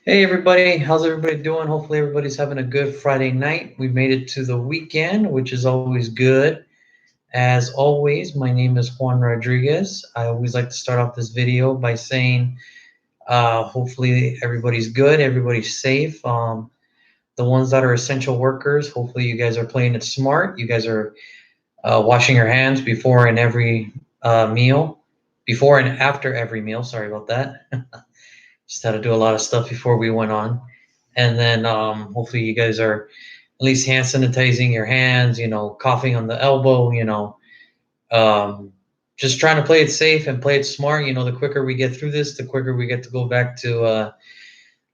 Hey everybody, how's everybody doing? Hopefully everybody's having a good Friday night. We've made it to the weekend, which is always good. As always, my name is Juan Rodriguez. I always like to start off this video by saying, hopefully everybody's good, everybody's safe. The ones that are essential workers, hopefully you guys are playing it smart. You guys are washing your hands before and every meal, before and after every meal. Sorry about that. Just had to do a lot of stuff before we went on. And then hopefully you guys are at least hand sanitizing your hands, coughing on the elbow, um, just trying to play it safe and play it smart. The quicker we get through this, the quicker we get to go back to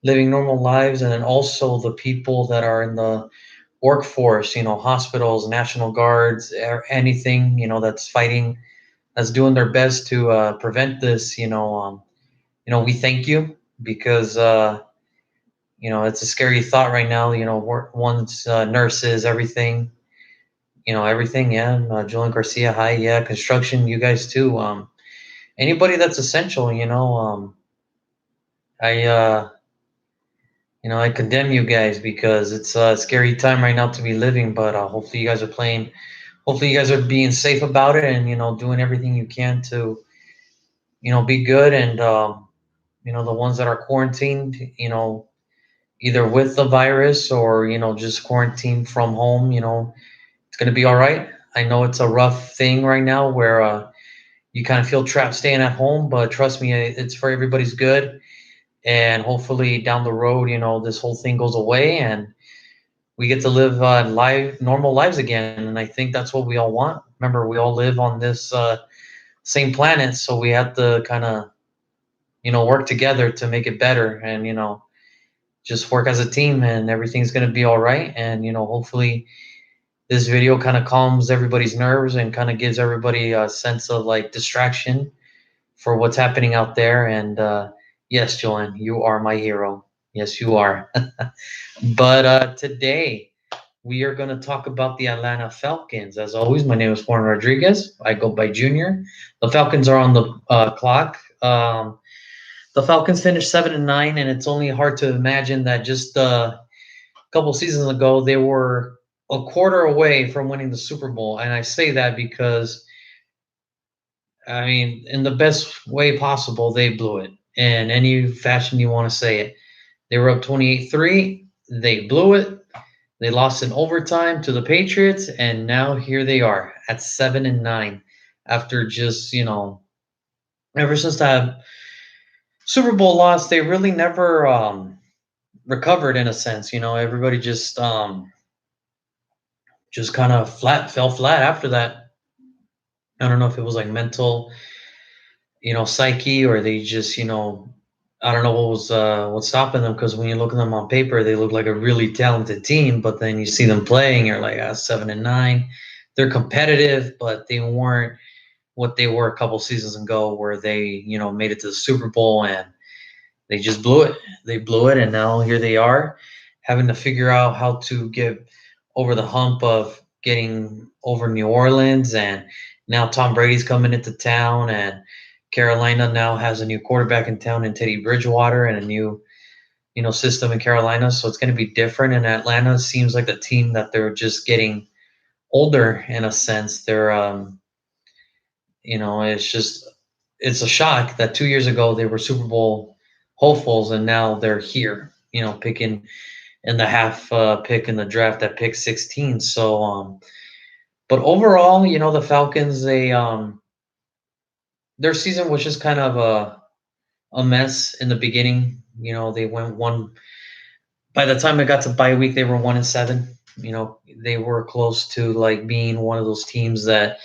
living normal lives. And then also the people that are in the workforce, hospitals, national guards, or anything, that's fighting, that's doing their best to prevent this. We thank you because it's a scary thought right now. One's nurses, everything, everything. Yeah, Julian Garcia, hi. Yeah, construction, you guys too. Anybody that's essential, I, I condemn you guys because it's a scary time right now to be living. But hopefully, you guys are playing. Hopefully, you guys are being safe about it and doing everything you can to be good. And the ones that are quarantined, either with the virus or just quarantined from home, it's going to be all right. I know it's a rough thing right now where you kind of feel trapped staying at home, but trust me, it's for everybody's good. And hopefully down the road, this whole thing goes away and we get to live normal lives again. And I think that's what we all want. Remember, we all live on this same planet, so we have to kind of work together to make it better. And just work as a team, and everything's going to be all right. And hopefully this video kind of calms everybody's nerves and kind of gives everybody a sense of like distraction for what's happening out there. And yes, Joanne, you are my hero. Yes, you are. But today we are going to talk about the Atlanta Falcons. As always, my name is Juan Rodriguez. I go by Junior. The Falcons are on the clock. The Falcons finished 7-9, and it's only hard to imagine that just a couple seasons ago they were a quarter away from winning the Super Bowl. And I say that because I mean, in the best way possible, they blew it. In any fashion you want to say it. They were up 28-3. They blew it. They lost in overtime to the Patriots, and now here they are at 7-9 after just, ever since that Super Bowl loss, they really never recovered in a sense. Everybody just kind of fell flat after that. I don't know if it was like mental, psyche, or they just, I don't know what's stopping them, because when you look at them on paper, they look like a really talented team, but then you see them playing, you're like, 7-9. They're competitive, but they weren't what they were a couple seasons ago, where they, made it to the Super Bowl and they just blew it. They blew it, and now here they are, having to figure out how to get over the hump of getting over New Orleans, and now Tom Brady's coming into town, and Carolina now has a new quarterback in town in Teddy Bridgewater, and a new system in Carolina. So it's going to be different. And Atlanta seems like the team that they're just getting older in a sense. They're it's a shock that 2 years ago they were Super Bowl hopefuls, and now they're here, picking in the half pick in the draft at pick 16. So, but overall, the Falcons, their season was just kind of a mess in the beginning. They went one. By the time it got to bye week, they were 1-7. They were close to like being one of those teams that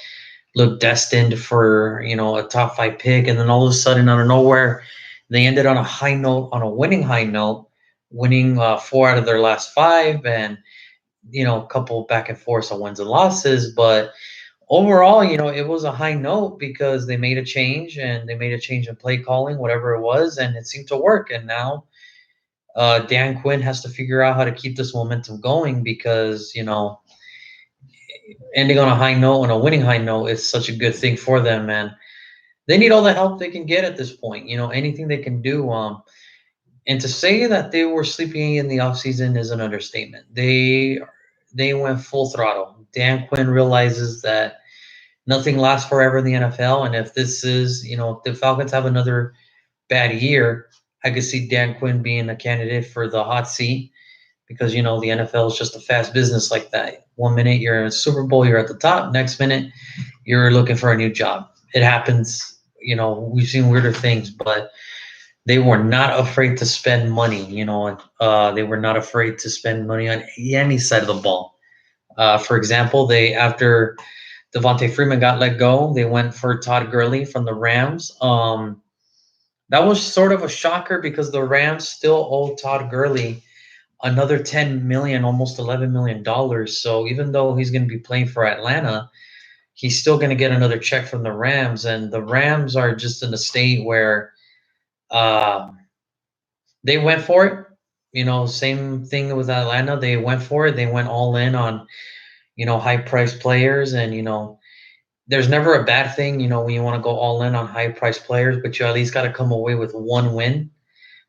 looked destined for a top five pick, and then all of a sudden, out of nowhere, they ended on a high note, on a winning high note, winning four out of their last five, and a couple back and forth on wins and losses. But overall, it was a high note because they made a change, and they made a change in play calling, whatever it was, and it seemed to work. And now Dan Quinn has to figure out how to keep this momentum going, because ending on a high note, on a winning high note, is such a good thing for them, man. They need all the help they can get at this point. Anything they can do. And to say that they were sleeping in the offseason is an understatement. They went full throttle. Dan Quinn realizes that nothing lasts forever in the NFL, and if this is, if the Falcons have another bad year, I could see Dan Quinn being a candidate for the hot seat because the NFL is just a fast business like that. 1 minute you're in a Super Bowl, you're at the top. Next minute you're looking for a new job. It happens. We've seen weirder things, but they were not afraid to spend money. They were not afraid to spend money on any side of the ball. For example, they after Devontae Freeman got let go, they went for Todd Gurley from the Rams. That was sort of a shocker because the Rams still owe Todd Gurley another 10 million, almost 11 million dollars. So even though he's going to be playing for Atlanta, he's still going to get another check from the Rams, and the Rams are just in a state where uh, they went for it. Same thing with Atlanta. They went for it. They went all in on high priced players, and there's never a bad thing when you want to go all in on high priced players, but you at least got to come away with one win.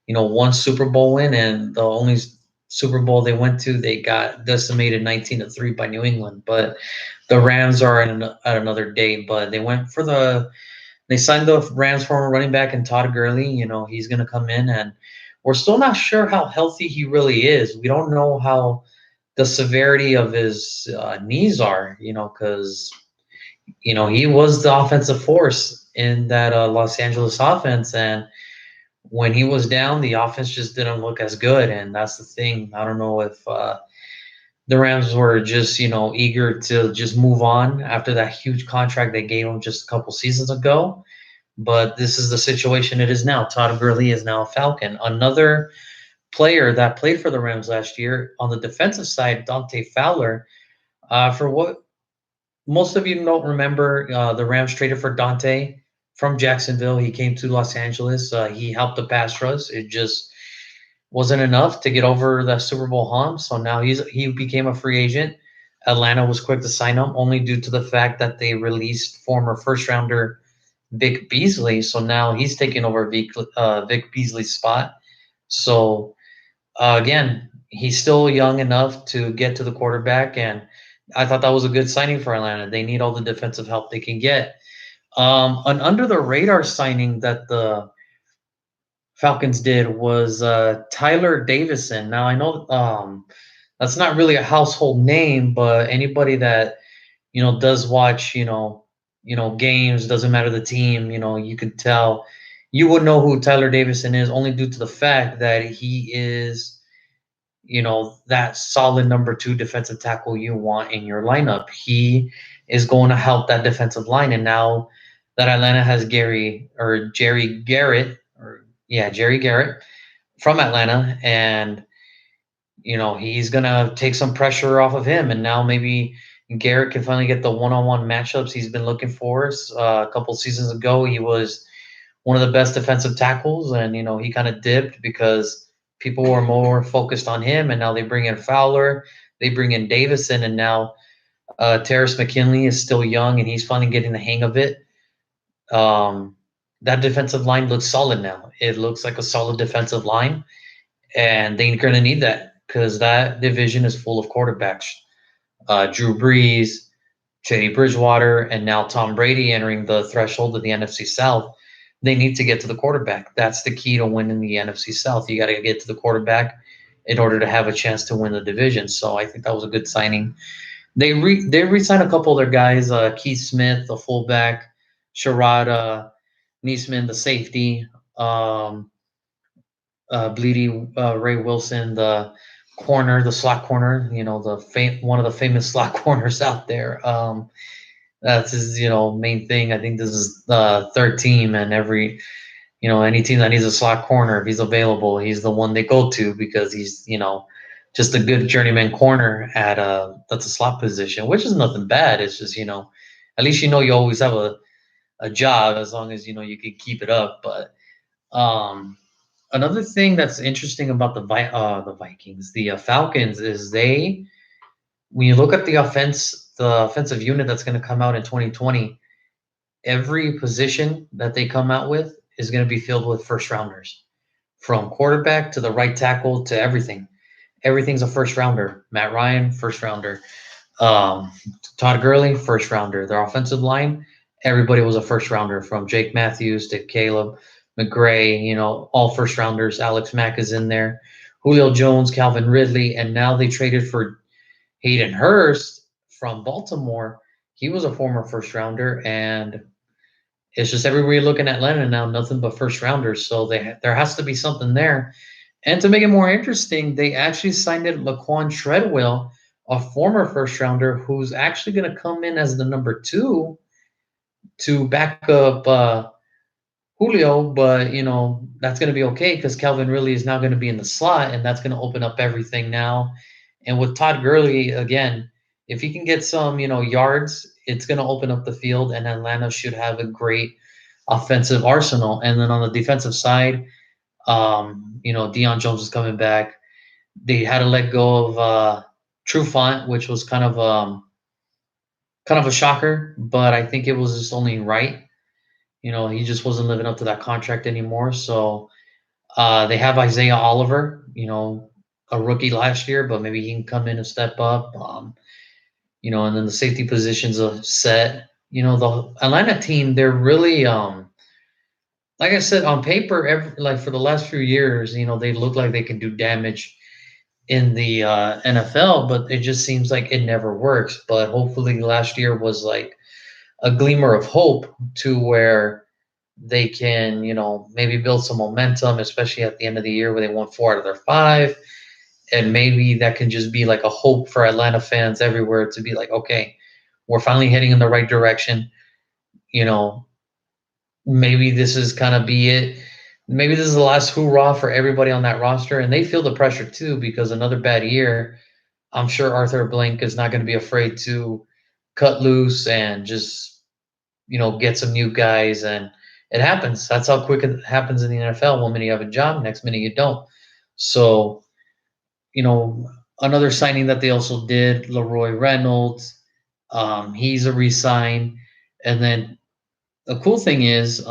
One Super Bowl win, and the only Super Bowl they went to, they got decimated 19-3 by New England. But the Rams are at another day. But they signed the Rams former running back and Todd Gurley. He's going to come in, and we're still not sure how healthy he really is. We don't know how the severity of his knees are. Because he was the offensive force in that Los Angeles offense, and when he was down, the offense just didn't look as good, and that's the thing. I don't know if the Rams were just eager to just move on after that huge contract they gave him just a couple seasons ago. But this is the situation it is now. Todd Gurley is now a Falcon. Another player that played for the Rams last year on the defensive side, Dante Fowler. For what most of you don't remember, the Rams traded for Dante from Jacksonville. He came to Los Angeles. He helped the pass rush. It just wasn't enough to get over the Super Bowl hump. So now he became a free agent. Atlanta was quick to sign him, only due to the fact that they released former first rounder Vic Beasley. So now he's taking over Vic Beasley's spot. So again, he's still young enough to get to the quarterback, and I thought that was a good signing for Atlanta. They need all the defensive help they can get. An under the radar signing that the Falcons did was Tyler Davison. Now I know that's not really a household name, but anybody that does watch games, doesn't matter the team, you could tell, you would know who Tyler Davison is only due to the fact that he is that solid number 2 defensive tackle you want in your lineup. He is going to help that defensive line, and now that Atlanta has Jerry Garrett, Jerry Garrett from Atlanta, and he's gonna take some pressure off of him, and now maybe Garrett can finally get the one-on-one matchups he's been looking for. A couple seasons ago, he was one of the best defensive tackles, and he kind of dipped because people were more focused on him, and now they bring in Fowler, they bring in Davison, and now Terrace McKinley is still young, and he's finally getting the hang of it. That defensive line looks solid now. It looks like a solid defensive line, and they're going to need that because that division is full of quarterbacks. Drew Brees, Teddy Bridgewater, and now Tom Brady entering the threshold of the NFC South. They need to get to the quarterback. That's the key to winning the NFC South. You got to get to the quarterback in order to have a chance to win the division. So I think that was a good signing. They re-signed a couple of their guys, Keith Smith, the fullback, Sherrod Niesman, the safety, Bleedy Ray Wilson, the corner, the slot corner, one of the famous slot corners out there. That's his, main thing. I think this is the third team, and any team that needs a slot corner, if he's available, he's the one they go to because he's, just a good journeyman corner at that's a slot position, which is nothing bad. It's just, at least you always have a job as long as you can keep it up. But another thing that's interesting about the Vikings, the Falcons, is when you look at the offensive unit that's going to come out in 2020, every position that they come out with is going to be filled with first rounders. from quarterback to the right tackle to everything. Everything's a first rounder. Matt Ryan, first rounder. Um, Todd Gurley, first rounder. Their offensive line, everybody was a first rounder from Jake Matthews to Caleb McGray, all first rounders. Alex Mack is in there. Julio Jones, Calvin Ridley, and now they traded for Hayden Hurst from Baltimore. He was a former first rounder, and it's just everybody looking at Atlanta now, nothing but first rounders. So there has to be something there. And to make it more interesting, they actually signed in Laquan Treadwell, a former first rounder, who's actually going to come in as the number 2 to back up Julio. But that's going to be okay because Calvin really is now going to be in the slot, and that's going to open up everything now. And with Todd Gurley, again, if he can get some yards, it's going to open up the field, and Atlanta should have a great offensive arsenal. And then on the defensive side, Deion Jones is coming back. They had to let go of Trufant, which was kind of a shocker, but I think it was just only right. He just wasn't living up to that contract anymore. So they have Isaiah Oliver, a rookie last year, but maybe he can come in and step up. And then the safety positions are set. The Atlanta team, they're really like I said, on paper, like for the last few years, they look like they can do damage in the NFL, but it just seems like it never works. But hopefully, last year was like a glimmer of hope to where they can, maybe build some momentum, especially at the end of the year where they won 4 out of their 5. And maybe that can just be like a hope for Atlanta fans everywhere to be like, okay, we're finally heading in the right direction. Maybe this is kind of be it. Maybe this is the last hoorah for everybody on that roster, and they feel the pressure too because another bad year. I'm sure Arthur Blank is not going to be afraid to cut loose and just get some new guys, and it happens. That's how quick it happens in the NFL. One minute you have a job, next minute you don't. So, another signing that they also did, Leroy Reynolds, he's a re-sign, and then the cool thing is,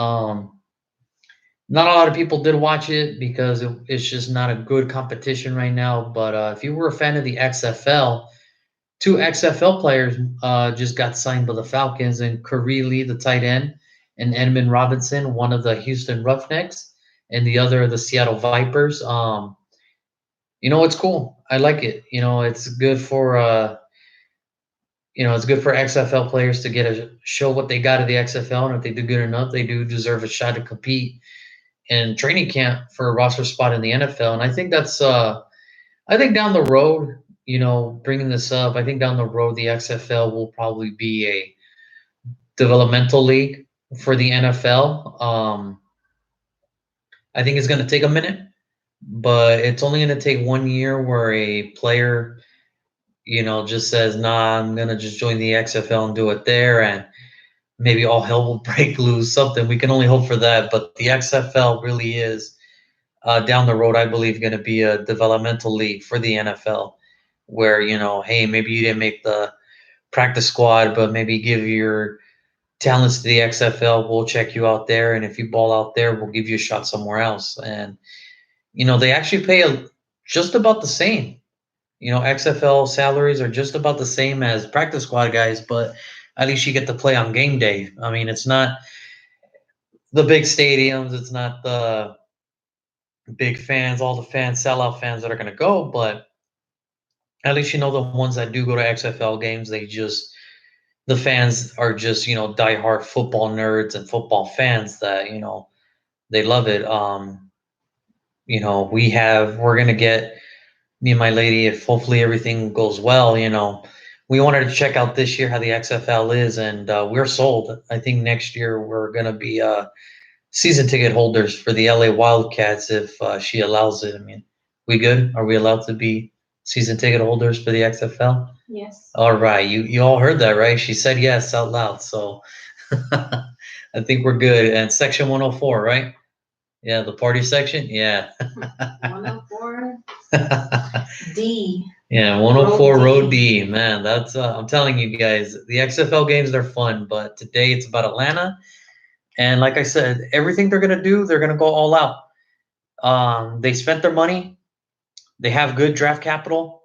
not a lot of people did watch it because it's just not a good competition right now. But if you were a fan of the XFL, 2 XFL players just got signed by the Falcons, and Curry Lee, the tight end, and Edmund Robinson, one of the Houston Roughnecks, and the other the Seattle Vipers. It's cool. I like it. It's good for it's good for XFL players to get a show what they got at the XFL, and if they do good enough, they do deserve a shot to compete in training camp for a roster spot in the NFL. And I think that's I think down the road, bringing this up, I think down the road the XFL will probably be a developmental league for the NFL. I think it's going to take a minute, but it's only going to take 1 year where a player, just says, "Nah, I'm going to just join the XFL and do it there," and maybe all hell will break loose. Something we can only hope for that. But the XFL really is down the road, I believe, going to be a developmental league for the NFL, where hey, maybe you didn't make the practice squad, but maybe give your talents to the XFL. We'll check you out there, and if you ball out there, we'll give you a shot somewhere else. And they actually pay just about the same. XFL salaries are just about the same as practice squad guys, but at least you get to play on game day. I mean, it's not the big stadiums, it's not the big fans, all the fans, sellout fans that are going to go, but at least the ones that do go to XFL games, the fans are just diehard football nerds and football fans that they love it. We're gonna get me and my lady, if hopefully everything goes well. We wanted to check out this year how the XFL is, and we're sold. I think next year we're gonna be season ticket holders for the LA Wildcats if she allows it. I mean, we good? Are we allowed to be season ticket holders for the XFL? Yes. All right, you all heard that, right? She said yes out loud, so I think we're good. And section 104, right? Yeah, the party section. Yeah. 104 D. Yeah, 104 Road D. Man, that's I'm telling you guys, the XFL games they're fun, but today it's about Atlanta. And like I said, everything they're gonna do, they're gonna go all out. They spent their money. They have good draft capital.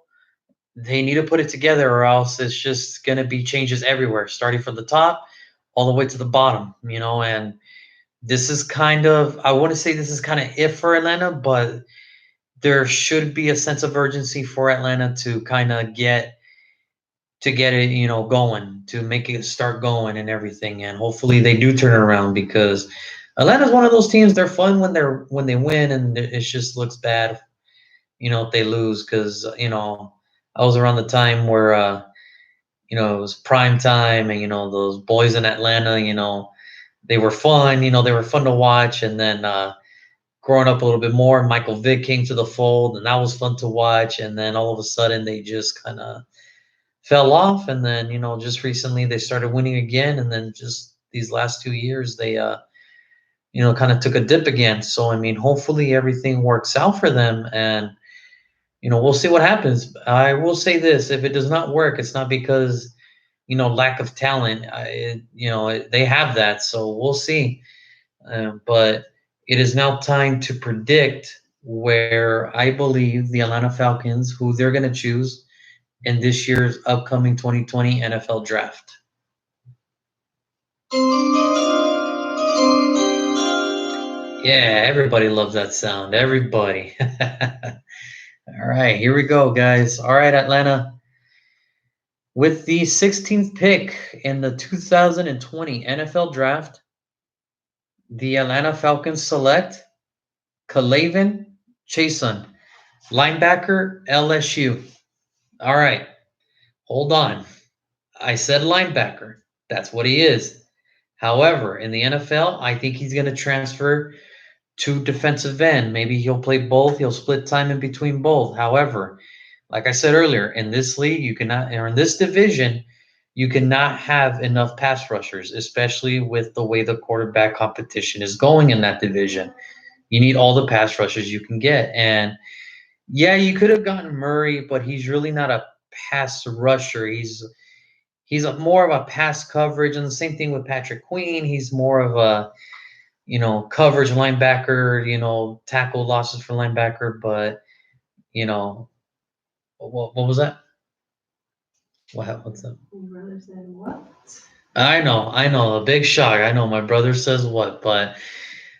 They need to put it together, or else it's just going to be changes everywhere, starting from the top all the way to the bottom, and this is kind of, I want to say this is kind of if for Atlanta, but there should be a sense of urgency for Atlanta to kind of get it, going, to make it start going and everything. And hopefully they do turn it around, because Atlanta's one of those teams. They're fun when they win, and it just looks bad, if they lose. Because I was around the time where it was prime time, and those boys in Atlanta, they were fun. They were fun to watch. And then growing up a little bit more, Michael Vick came to the fold, and that was fun to watch. And then all of a sudden, they just kind of fell off. And then just recently they started winning again. And then just these last 2 years, they kind of took a dip again. So I mean, hopefully everything works out for them, and we'll see what happens. I will say this: if it does not work, it's not because lack of talent. They have that, so we'll see. But it is now time to predict where I believe the Atlanta Falcons, who they're going to choose in this year's upcoming 2020 NFL Draft. Yeah, everybody loves that sound. Everybody. All right, here we go, guys. All right, Atlanta. With the 16th pick in the 2020 NFL Draft, the Atlanta Falcons select K'Lavon Chaisson, linebacker, LSU. All right, hold on. I said linebacker. That's what he is. However, in the NFL, I think he's going to transfer to defensive end. Maybe he'll play both. He'll split time in between both. However, like I said earlier, in this league, you cannot, or in this division, you cannot have enough pass rushers, especially with the way the quarterback competition is going in that division. You need all the pass rushers you can get. And yeah, you could have gotten Murray, but he's really not a pass rusher. He's more of a pass coverage, and the same thing with Patrick Queen. He's more of a coverage linebacker, tackle losses for linebacker. But what was that? What's that? My brother said what? I know, a big shock. I know my brother says what, but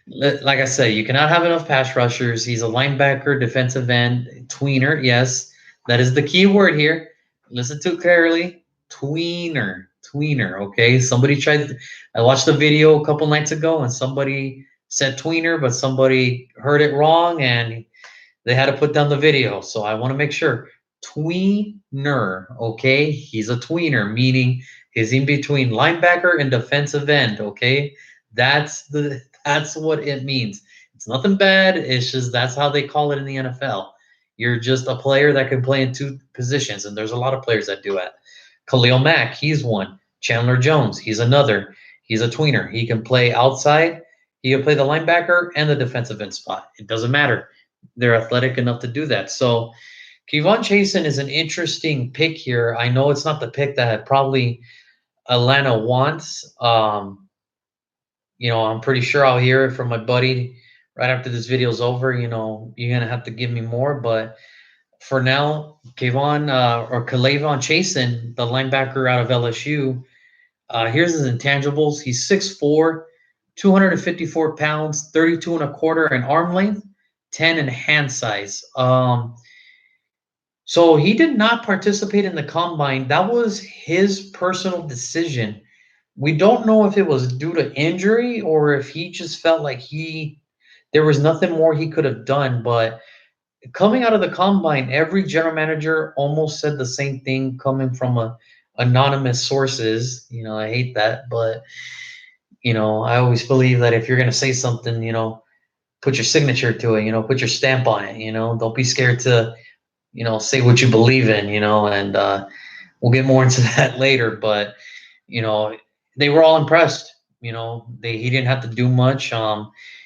like I said, you cannot have enough pass rushers. He's a linebacker, defensive end, tweener. Yes, that is the key word here. Listen to it clearly. Tweener. Okay, I watched the video a couple nights ago, and somebody said tweener, but somebody heard it wrong, and they had to put down the video. So I want to make sure. Tweener. Okay, he's a tweener, meaning he's in between linebacker and defensive end. Okay, that's what it means. It's nothing bad. It's just that's how they call it in the NFL. You're just a player that can play in two positions, and there's a lot of players that do that. Khalil Mack, he's one. Chandler Jones, he's another. He's a tweener. He can play outside. He can play the linebacker and the defensive end spot. It doesn't matter. They're athletic enough to do that. So K'Lavon Chaisson is an interesting pick here. I know it's not the pick that probably Atlanta wants. I'm pretty sure I'll hear it from my buddy right after this video's over. You're going to have to give me more. But for now, K'Lavon Chaisson, the linebacker out of LSU, here's his intangibles. He's 6'4", 254 pounds, 32 and a quarter in arm length, 10 in hand size. So he did not participate in the combine. That was his personal decision. We don't know if it was due to injury or if he just felt like there was nothing more he could have done. But coming out of the combine, every general manager almost said the same thing coming from anonymous sources. I hate that, but I always believe that if you're going to say something, put your signature to it, put your stamp on it, don't be scared to, say what you believe in, and we'll get more into that later. But, they were all impressed. He didn't have to do much.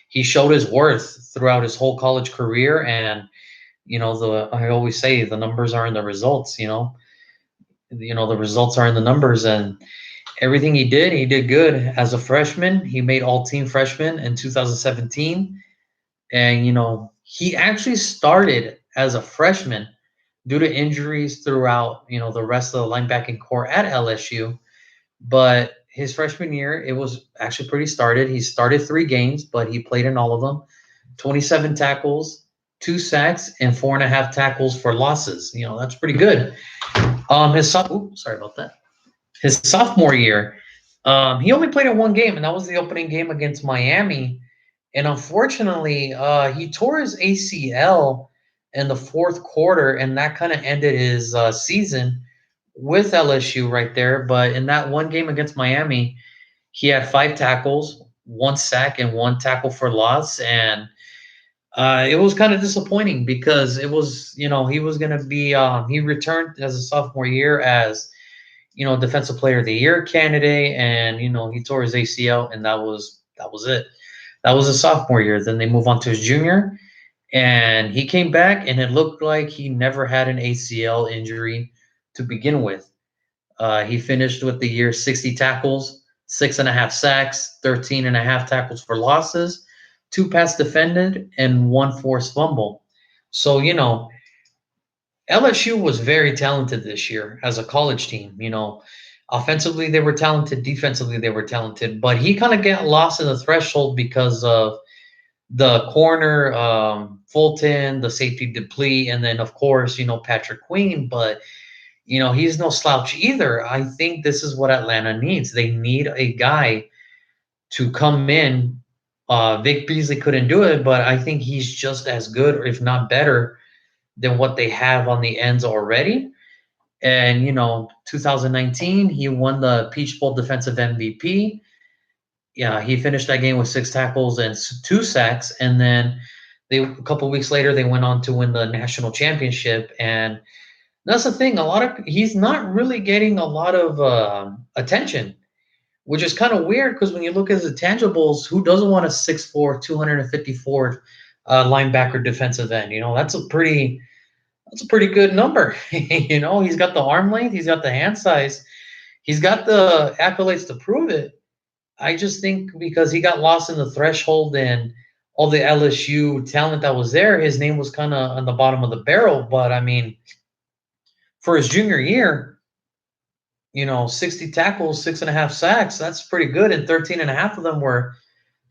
He showed his worth throughout his whole college career. And, I always say the numbers are in the results, the results are in the numbers. And everything he did good. As a freshman, he made all-team freshman in 2017. And, he actually started as a freshman due to injuries throughout, the rest of the linebacking core at LSU. But his freshman year, it was actually pretty started. He started 3 games, but he played in all of them. 27 tackles, 2 sacks, and 4.5 tackles for losses. That's pretty good. Sorry about that. His sophomore year, he only played in 1 game, and that was the opening game against Miami. And unfortunately, he tore his ACL in the fourth quarter, and that kind of ended his season with LSU right there. But in that 1 game against Miami, he had 5 tackles, 1 sack, and 1 tackle for loss. And it was kind of disappointing because it was, he was going to be, he returned as a sophomore year as, defensive player of the year candidate. And, he tore his ACL, and that was it. That was his sophomore year. Then they move on to his junior, and he came back, and it looked like he never had an ACL injury to begin with. He finished with the year 60 tackles, 6.5 sacks, 13.5 tackles for losses, 2 pass defended, and 1 forced fumble. So, LSU was very talented this year as a college team. Offensively, they were talented. Defensively, they were talented. But he kind of got lost in the threshold because of the corner, Fulton, the safety Duplee, and then, of course, Patrick Queen. But he's no slouch either. I think this is what Atlanta needs. They need a guy to come in. Vic Beasley couldn't do it, but I think he's just as good, or if not better, than what they have on the ends already. And 2019, he won the Peach Bowl Defensive MVP. Yeah, he finished that game with 6 tackles and 2 sacks, and then a couple weeks later they went on to win the national championship. And that's the thing. He's not really getting a lot of attention, which is kind of weird because when you look at his intangibles, who doesn't want a 6'4", 254 linebacker defensive end? That's a pretty good number. He's got the arm length, he's got the hand size, he's got the accolades to prove it. I just think because he got lost in the threshold and all the LSU talent that was there, his name was kind of on the bottom of the barrel. But I mean, for his junior year, 60 tackles, 6.5 sacks, that's pretty good. And 13.5 of them were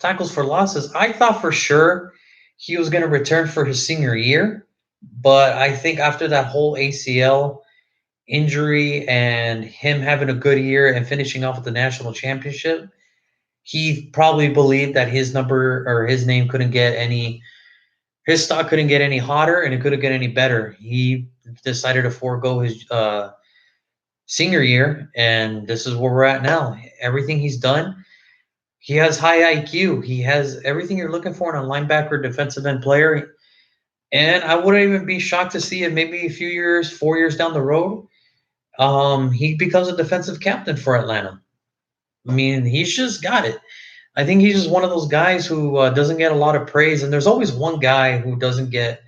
tackles for losses. I thought for sure he was going to return for his senior year, but I think after that whole ACL injury and him having a good year and finishing off with the national championship, he probably believed that his number or his name his stock couldn't get any hotter and it couldn't get any better. He decided to forego his senior year, and this is where we're at now. Everything he's done, he has high IQ. He has everything you're looking for in a linebacker, defensive end player. And I wouldn't even be shocked to see it maybe a few years, 4 years down the road, he becomes a defensive captain for Atlanta. I mean, he's just got it. I think he's just one of those guys who doesn't get a lot of praise. And there's always one guy who doesn't get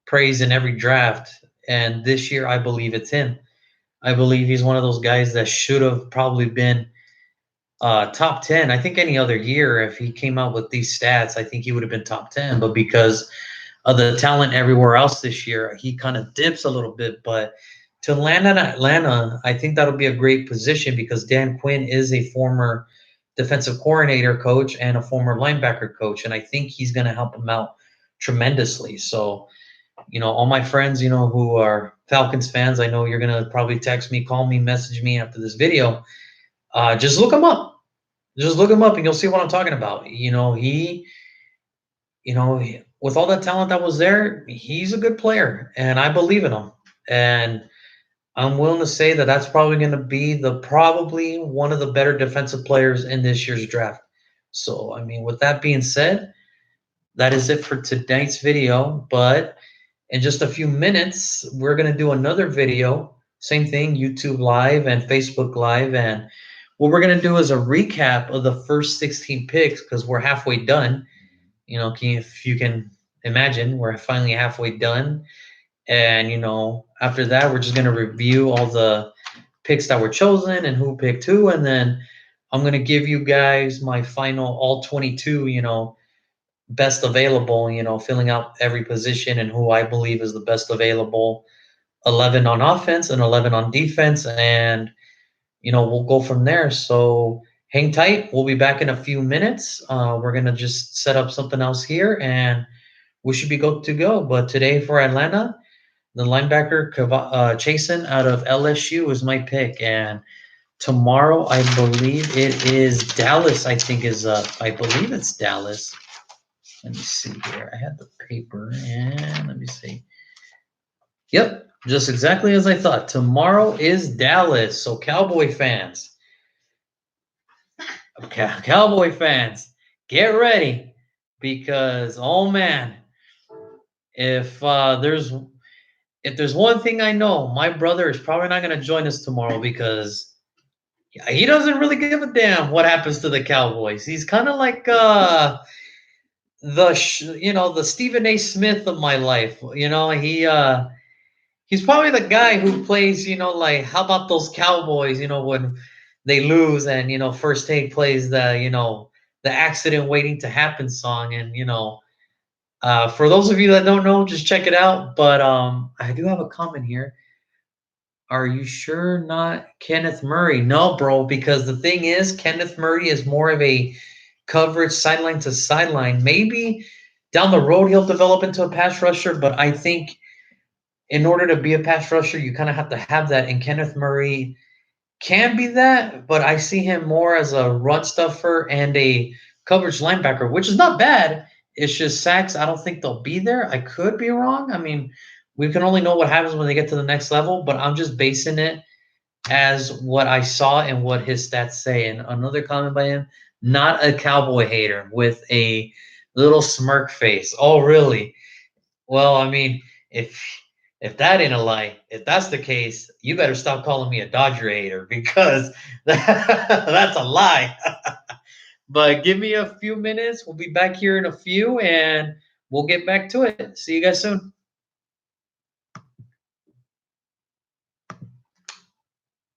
praise in every draft. And this year, I believe it's him. I believe he's one of those guys that should have probably been top 10. I think any other year, if he came out with these stats, I think he would have been top 10. But because of the talent everywhere else this year, he kind of dips a little bit. But to land in Atlanta, I think that'll be a great position because Dan Quinn is a former defensive coordinator coach and a former linebacker coach. And I think he's going to help him out tremendously. So, all my friends, who are Falcons fans, I know you're going to probably text me, call me, message me after this video. Just look him up. Just look him up and you'll see what I'm talking about. With all that talent that was there, he's a good player and I believe in him. And I'm willing to say that that's probably going to be probably one of the better defensive players in this year's draft. So, I mean, with that being said, that is it for tonight's video. But in just a few minutes, we're going to do another video. Same thing, YouTube Live and Facebook Live. And what we're going to do is a recap of the first 16 picks because we're halfway done. If you can imagine, we're finally halfway done. And, after that, we're just going to review all the picks that were chosen and who picked who. And then I'm going to give you guys my final all 22, best available, filling out every position and who I believe is the best available 11 on offense and 11 on defense. And, we'll go from there. So hang tight. We'll be back in a few minutes. We're going to just set up something else here and we should be good to go. But today for Atlanta, the linebacker Chasen out of LSU is my pick. And tomorrow, I believe it is Dallas. I believe it's Dallas. Let me see here. I had the paper and let me see. Yep, just exactly as I thought. Tomorrow is Dallas. So Cowboy fans, get ready because oh man, if there's one thing I know, my brother is probably not going to join us tomorrow because he doesn't really give a damn what happens to the Cowboys. He's kind of like the Stephen A. Smith of my life. He's probably the guy who plays, like how about those Cowboys, when they lose and First Take plays the accident waiting to happen song and for those of you that don't know, just check it out. But I do have a comment here. Are you sure not Kenneth Murray? No, bro, because the thing is, Kenneth Murray is more of a coverage sideline to sideline. Maybe down the road he'll develop into a pass rusher, but I think in order to be a pass rusher, you kind of have to have that. And Kenneth Murray can be that, but I see him more as a run stuffer and a coverage linebacker, which is not bad. It's just sacks. I don't think they'll be there. I could be wrong. I mean, we can only know what happens when they get to the next level, but I'm just basing it as what I saw and what his stats say. And another comment by him, not a Cowboy hater with a little smirk face. Oh, really? Well, I mean, if that ain't a lie, if that's the case, you better stop calling me a Dodger hater because that's a lie. But give me a few minutes. We'll be back here in a few and we'll get back to it. See you guys soon.